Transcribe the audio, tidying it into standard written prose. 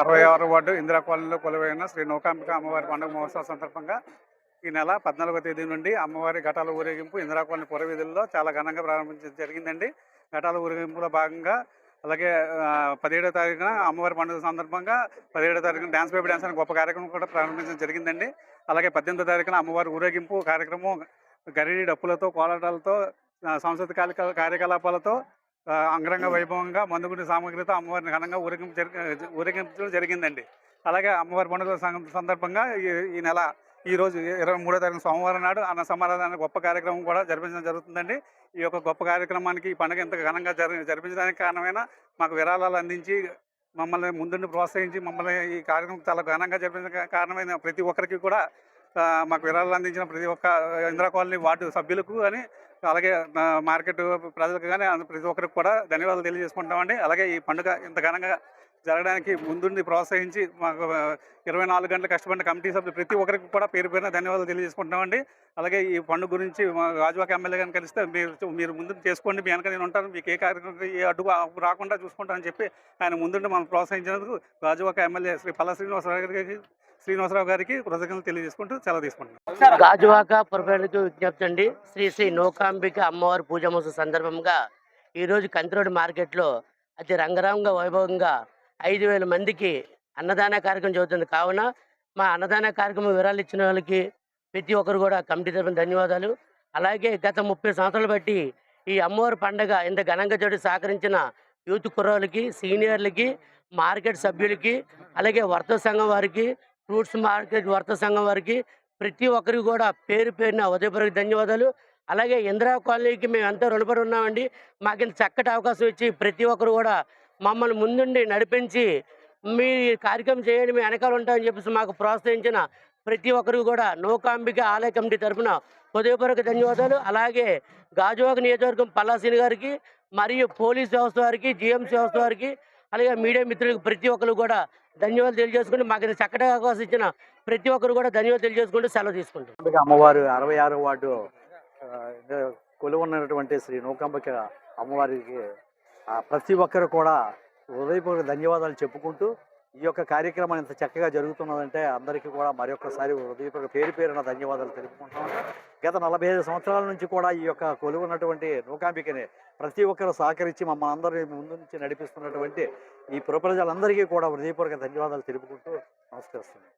66వ ward Indira కాలనీలో కొలువైన శ్రీ నూకాంబిక అమ్మవారి పండుగ మహోత్సవం సందర్భంగా ఈ నెల 14వ తేదీ నుండి అమ్మవారి ఘటాల ఊరేగింపు ఇందిరా కాలనీ పురవీధుల్లో చాలా ఘనంగా ప్రారంభించడం జరిగిందండి. ఘటాల ఊరేగింపులో భాగంగా అలాగే 17వ తారీఖున అమ్మవారి పండుగ సందర్భంగా 17వ తారీఖున డాన్స్ బేబీ డాన్స్ అనే గొప్ప కార్యక్రమం కూడా ప్రారంభించడం జరిగిందండి. అలాగే 18వ తారీఖున అమ్మవారి ఊరేగింపు కార్యక్రమం గరిడి డప్పులతో, కోలాటాలతో, సాంస్కృతిక కార్యకలాపాలతో అంగరంగ వైభవంగా మందుగుండి సామగ్రితో అమ్మవారిని ఘనంగా ఊరేగించడం జరిగిందండి. అలాగే అమ్మవారి పండుగ సందర్భంగా ఈ నెల ఈరోజు 23వ తారీఖు సోమవారం నాడు అన్న సమారాధన గొప్ప కార్యక్రమం కూడా జరిపించడం జరుగుతుందండి. ఈ యొక్క గొప్ప కార్యక్రమానికి ఈ పండుగ ఇంత ఘనంగా జరిపించడానికి కారణమైన మాకు విరాళాలు అందించి మమ్మల్ని ముందుండి ప్రోత్సహించి మమ్మల్ని ఈ కార్యక్రమం చాలా ఘనంగా జరిపించడానికి కారణమైన ప్రతి ఒక్కరికి కూడా మాకు విరాళాలు అందించిన ప్రతి ఒక్క ఇందిరా కాలనీ వార్డు సభ్యులకు కానీ అలాగే మార్కెట్ ప్రజలకు కానీ ప్రతి ఒక్కరికి కూడా ధన్యవాదాలు తెలియజేసుకుంటామండి. అలాగే ఈ పండుగ ఇంత ఘనంగా జరగడానికి ముందుండి ప్రోత్సహించి మాకు 24 గంటలు కష్టపడిన కమిటీ సభ్యులు ప్రతి ఒక్కరికి కూడా పేరు పేరున ధన్యవాదాలు తెలియజేసుకుంటామండి. అలాగే ఈ పండుగ గురించి మా గాజువాక ఎమ్మెల్యే గారిని కలిస్తే మీరు ముందు చేసుకోండి, మీ వెనక నేను ఉంటాను, మీకు ఏ కార్యక్రమం ఏ అడ్డు రాకుండా చూసుకుంటానని చెప్పి ఆయన ముందుండి మనం ప్రోత్సహించినందుకు గాజువాక ఎమ్మెల్యే శ్రీ పల్లా శ్రీనివాసరావు గారికి కృతజ్ఞతలు తెలియజేసుకుంటూ సెలవు తీసుకుంటున్నాం. గాజువాక పురపాలకులకు విజ్ఞప్తి అండి. శ్రీ శ్రీ నూకాంబిక అమ్మవారి పూజా మహోత్సవం సందర్భంగా ఈరోజు కంతిరోడ్ మార్కెట్లో అతి రంగరంగ వైభవంగా 5,000 మందికి అన్నదాన కార్యక్రమం జరుగుతుంది. కావున మా అన్నదాన కార్యక్రమం వివరాలు ఇచ్చిన వాళ్ళకి ప్రతి ఒక్కరు కూడా కమిటీ తరఫున ధన్యవాదాలు. అలాగే గత 30 సంవత్సరాలు బట్టి ఈ అమ్మవారి పండుగ ఇంత ఘనంగా జరుగు సహకరించిన యూత్ కుర్రోళ్ళకి, సీనియర్లకి, మార్కెట్ సభ్యులకి, అలాగే వర్తక సంఘం వారికి, ఫ్రూట్స్ మార్కెట్ వర్తక సంఘం వారికి ప్రతి ఒక్కరికి కూడా పేరు పేరున ఉదయపూర్వక ధన్యవాదాలు. అలాగే ఇందిరా కాలనీకి మేము ఎంతో రుణపడి ఉన్నామండి. మాకు ఇంత చక్కటి అవకాశం ఇచ్చి ప్రతి ఒక్కరు కూడా మమ్మల్ని ముందుండి నడిపించి మీ కార్యక్రమం చేయండి, మీ వెనకాల ఉంటామని చెప్పేసి మాకు ప్రోత్సహించిన ప్రతి ఒక్కరికి కూడా నూకాంబిక ఆలయ కమిటీ తరఫున హృదయపూర్వక ధన్యవాదాలు. అలాగే గాజువాక నియోజకవర్గం పల్లాసీని గారికి మరియు పోలీస్ వ్యవస్థ వారికి, జీఎంసీ వ్యవస్థ వారికి, అలాగే మీడియా మిత్రులకు ప్రతి ఒక్కరు కూడా ధన్యవాదాలు తెలియజేసుకుంటూ మాకు ఇంత చక్కటి అవకాశం ఇచ్చిన ప్రతి ఒక్కరు కూడా ధన్యవాదాలు తెలియజేసుకుంటూ సెలవు తీసుకుంటాం. అమ్మవారు 66వ వార్డు కొలువున్నటువంటి శ్రీ నూకాంబిక అమ్మవారికి ప్రతి ఒక్కరు కూడా హృదయపూర్వక ధన్యవాదాలు చెప్పుకుంటూ ఈ యొక్క కార్యక్రమం ఇంత చక్కగా జరుగుతున్నదంటే అందరికీ కూడా మరొకసారి హృదయపూర్వక పేరు పేరున ధన్యవాదాలు తెలుపుకుంటున్నాము. గత 45 సంవత్సరాల నుంచి కూడా ఈ యొక్క కొలువున్నటువంటి నూకాంబికని ప్రతి ఒక్కరు సహకరించి మమ్మల్ని అందరినీ ముందు నుంచి నడిపిస్తున్నటువంటి ఈ పుర ప్రజలందరికీ కూడా హృదయపూర్వక ధన్యవాదాలు తెలుపుకుంటూ నమస్కరిస్తున్నాను.